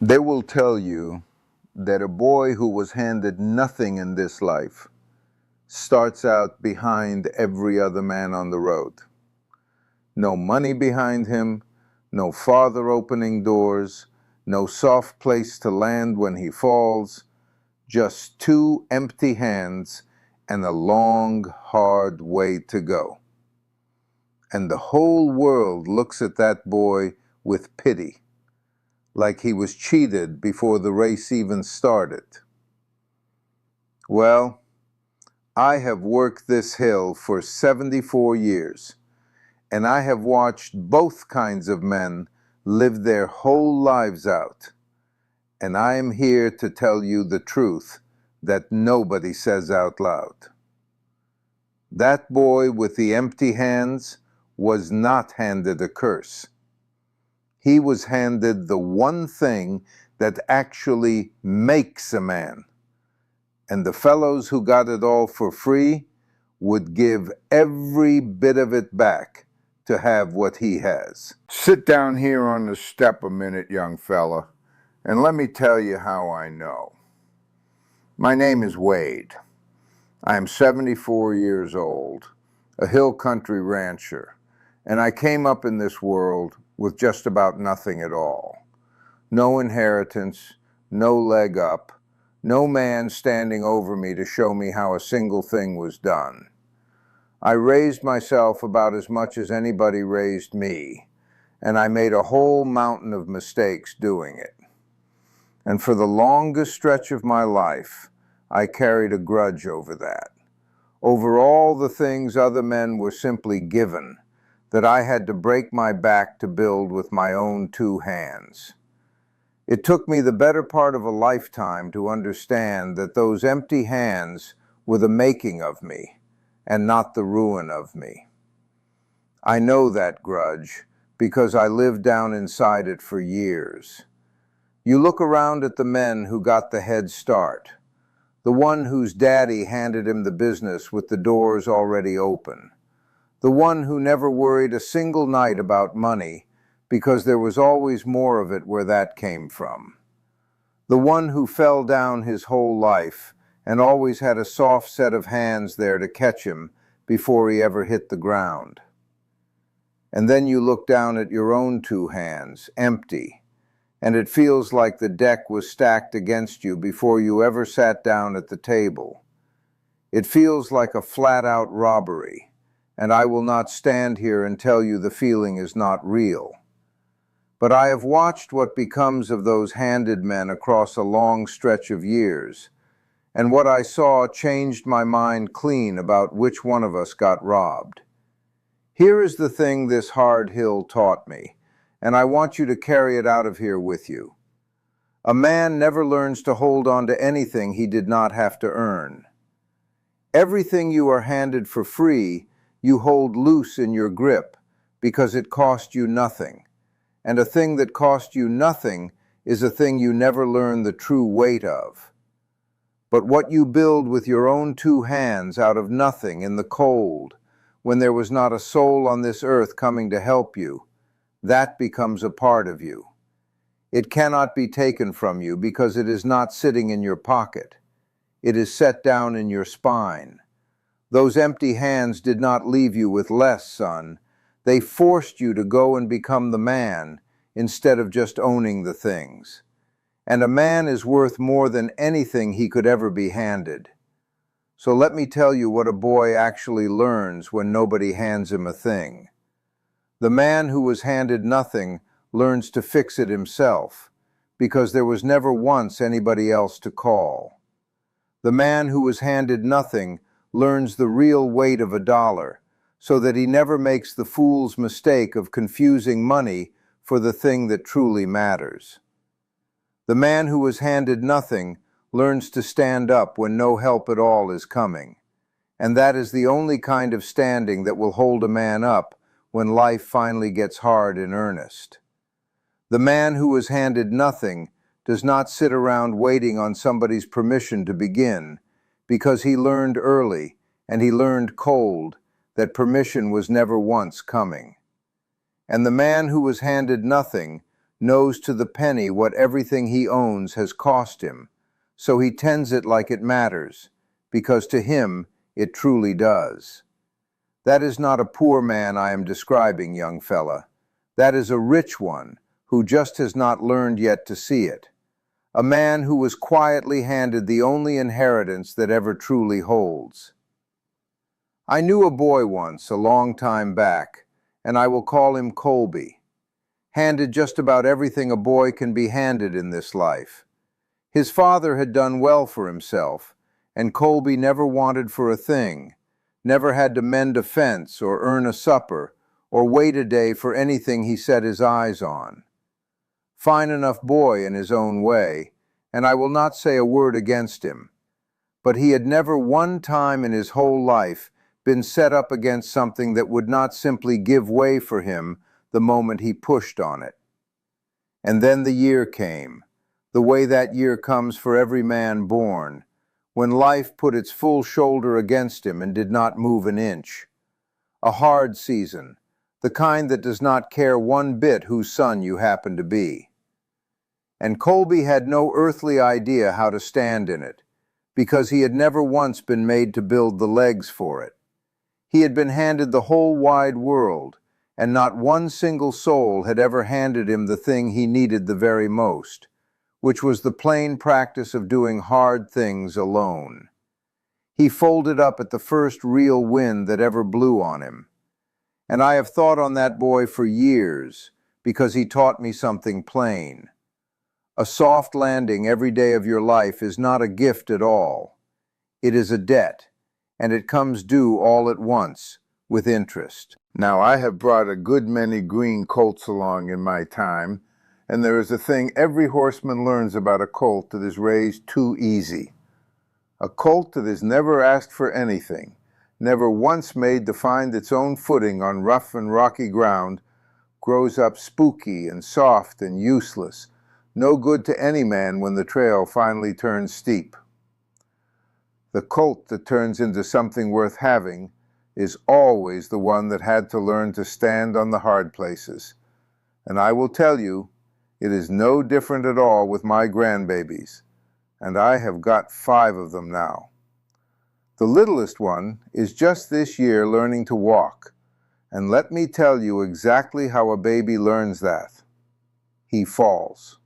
They will tell you that a boy who was handed nothing in this life starts out behind every other man on the road. No money behind him, no father opening doors, no soft place to land when he falls, just two empty hands and a long, hard way to go. And the whole world looks at that boy with pity, like he was cheated before the race even started. Well, I have worked this hill for 74 years, and I have watched both kinds of men live their whole lives out. And I am here to tell you the truth that nobody says out loud. That boy with the empty hands was not handed a curse. He was handed the one thing that actually makes a man. And the fellows who got it all for free would give every bit of it back to have what he has. Sit down here on the step a minute, young fella, and let me tell you how I know. My name is Wade. I am 74 years old, a hill country rancher, and I came up in this world with just about nothing at all. No inheritance, no leg up, no man standing over me to show me how a single thing was done. I raised myself about as much as anybody raised me, and I made a whole mountain of mistakes doing it. And for the longest stretch of my life, I carried a grudge over that, over all the things other men were simply given, that I had to break my back to build with my own two hands. It took me the better part of a lifetime to understand that those empty hands were the making of me, and not the ruin of me. I know that grudge because I lived down inside it for years. You look around at the men who got the head start, the one whose daddy handed him the business with the doors already open, the one who never worried a single night about money because there was always more of it where that came from, the one who fell down his whole life and always had a soft set of hands there to catch him before he ever hit the ground. And then you look down at your own two hands, empty, and it feels like the deck was stacked against you before you ever sat down at the table. It feels like a flat-out robbery, and I will not stand here and tell you the feeling is not real. But I have watched what becomes of those handed men across a long stretch of years, and what I saw changed my mind clean about which one of us got robbed. Here is the thing this hard hill taught me, and I want you to carry it out of here with you. A man never learns to hold on to anything he did not have to earn. Everything you are handed for free, you hold loose in your grip because it cost you nothing. And a thing that cost you nothing is a thing you never learn the true weight of. But what you build with your own two hands out of nothing in the cold, when there was not a soul on this earth coming to help you, that becomes a part of you. It cannot be taken from you because it is not sitting in your pocket. It is set down in your spine. Those empty hands did not leave you with less, son. They forced you to go and become the man instead of just owning the things. And a man is worth more than anything he could ever be handed. So let me tell you what a boy actually learns when nobody hands him a thing. The man who was handed nothing learns to fix it himself, because there was never once anybody else to call. The man who was handed nothing learns the real weight of a dollar, so that he never makes the fool's mistake of confusing money for the thing that truly matters. The man who was handed nothing learns to stand up when no help at all is coming, and that is the only kind of standing that will hold a man up when life finally gets hard in earnest. The man who was handed nothing does not sit around waiting on somebody's permission to begin, because he learned early, and he learned cold, that permission was never once coming. And the man who was handed nothing knows to the penny what everything he owns has cost him, so he tends it like it matters, because to him it truly does. That is not a poor man I am describing, young fella. That is a rich one who just has not learned yet to see it. A man who was quietly handed the only inheritance that ever truly holds. I knew a boy once, a long time back, and I will call him Colby. Handed just about everything a boy can be handed in this life. His father had done well for himself, and Colby never wanted for a thing, never had to mend a fence or earn a supper or wait a day for anything he set his eyes on. Fine enough boy in his own way, and I will not say a word against him, but he had never one time in his whole life been set up against something that would not simply give way for him the moment he pushed on it. And then the year came, the way that year comes for every man born, when life put its full shoulder against him and did not move an inch. A hard season, the kind that does not care one bit whose son you happen to be. And Colby had no earthly idea how to stand in it, because he had never once been made to build the legs for it. He had been handed the whole wide world, and not one single soul had ever handed him the thing he needed the very most, which was the plain practice of doing hard things alone. He folded up at the first real wind that ever blew on him. And I have thought on that boy for years, because he taught me something plain. A soft landing every day of your life is not a gift at all. It is a debt, and it comes due all at once, with interest. Now, I have brought a good many green colts along in my time, and there is a thing every horseman learns about a colt that is raised too easy. A colt that has never asked for anything, never once made to find its own footing on rough and rocky ground, grows up spooky and soft and useless, no good to any man when the trail finally turns steep. The colt that turns into something worth having is always the one that had to learn to stand on the hard places. And I will tell you, it is no different at all with my grandbabies, and I have got 5 of them now. The littlest one is just this year learning to walk, and let me tell you exactly how a baby learns that. He falls.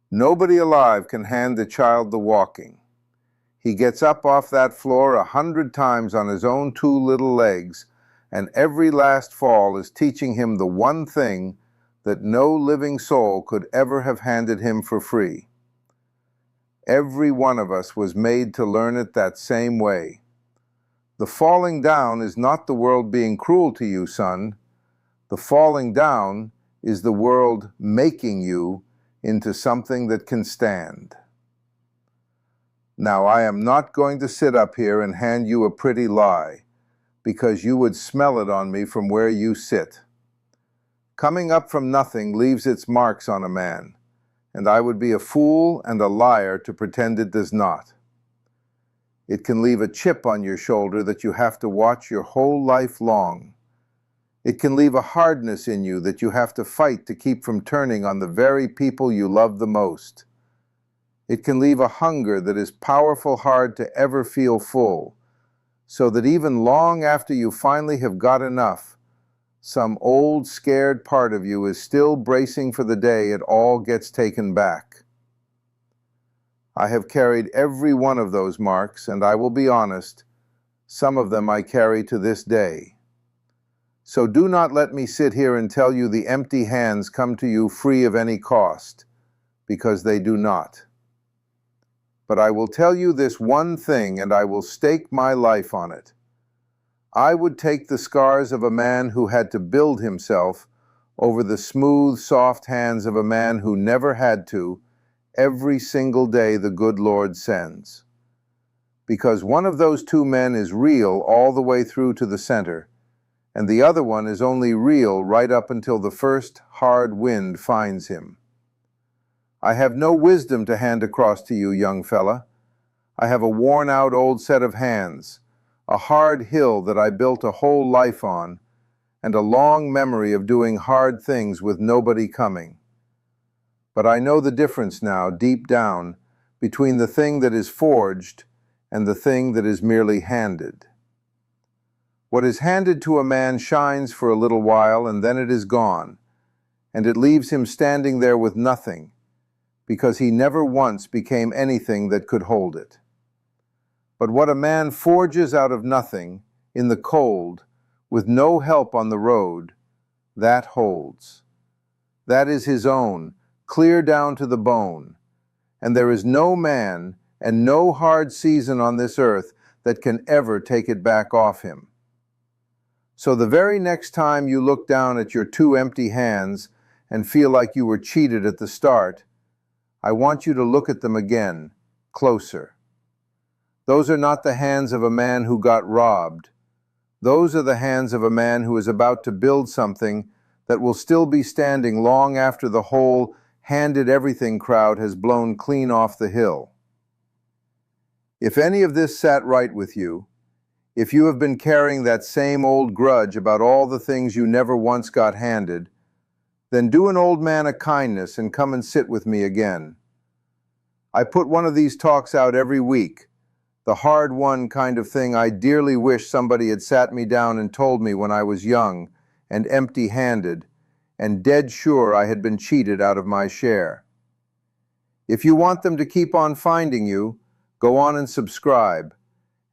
Nobody alive can hand the child the walking. He gets up off that floor 100 times on his own 2 little legs, and every last fall is teaching him the one thing that no living soul could ever have handed him for free. Every one of us was made to learn it that same way. The falling down is not the world being cruel to you, son. The falling down is the world making you into something that can stand. Now, I am not going to sit up here and hand you a pretty lie, because you would smell it on me from where you sit. Coming up from nothing leaves its marks on a man, and I would be a fool and a liar to pretend it does not. It can leave a chip on your shoulder that you have to watch your whole life long. It can leave a hardness in you that you have to fight to keep from turning on the very people you love the most. It can leave a hunger that is powerful hard to ever feel full, so that even long after you finally have got enough, some old scared part of you is still bracing for the day it all gets taken back. I have carried every one of those marks, and I will be honest, some of them I carry to this day. So do not let me sit here and tell you the empty hands come to you free of any cost, because they do not. But I will tell you this one thing, and I will stake my life on it. I would take the scars of a man who had to build himself over the smooth, soft hands of a man who never had to, every single day the good Lord sends. Because one of those 2 men is real all the way through to the center, and the other one is only real right up until the first hard wind finds him. I have no wisdom to hand across to you, young fella. I have a worn-out old set of hands, a hard hill that I built a whole life on, and a long memory of doing hard things with nobody coming. But I know the difference now, deep down, between the thing that is forged and the thing that is merely handed. What is handed to a man shines for a little while, and then it is gone, and it leaves him standing there with nothing, because he never once became anything that could hold it. But what a man forges out of nothing, in the cold, with no help on the road, that holds. That is his own, clear down to the bone, and there is no man and no hard season on this earth that can ever take it back off him. So the very next time you look down at your two empty hands and feel like you were cheated at the start, I want you to look at them again, closer. Those are not the hands of a man who got robbed. Those are the hands of a man who is about to build something that will still be standing long after the whole handed everything crowd has blown clean off the hill. If any of this sat right with you, if you have been carrying that same old grudge about all the things you never once got handed, then do an old man a kindness and come and sit with me again. I put one of these talks out every week, the hard-won kind of thing I dearly wish somebody had sat me down and told me when I was young and empty-handed and dead sure I had been cheated out of my share. If you want them to keep on finding you, go on and subscribe,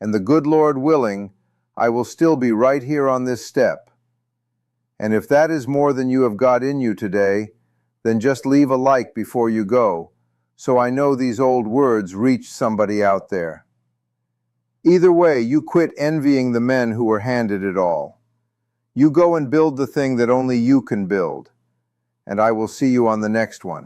and the good Lord willing, I will still be right here on this step. And if that is more than you have got in you today, then just leave a like before you go, so I know these old words reach somebody out there. Either way, you quit envying the men who were handed it all. You go and build the thing that only you can build, and I will see you on the next one.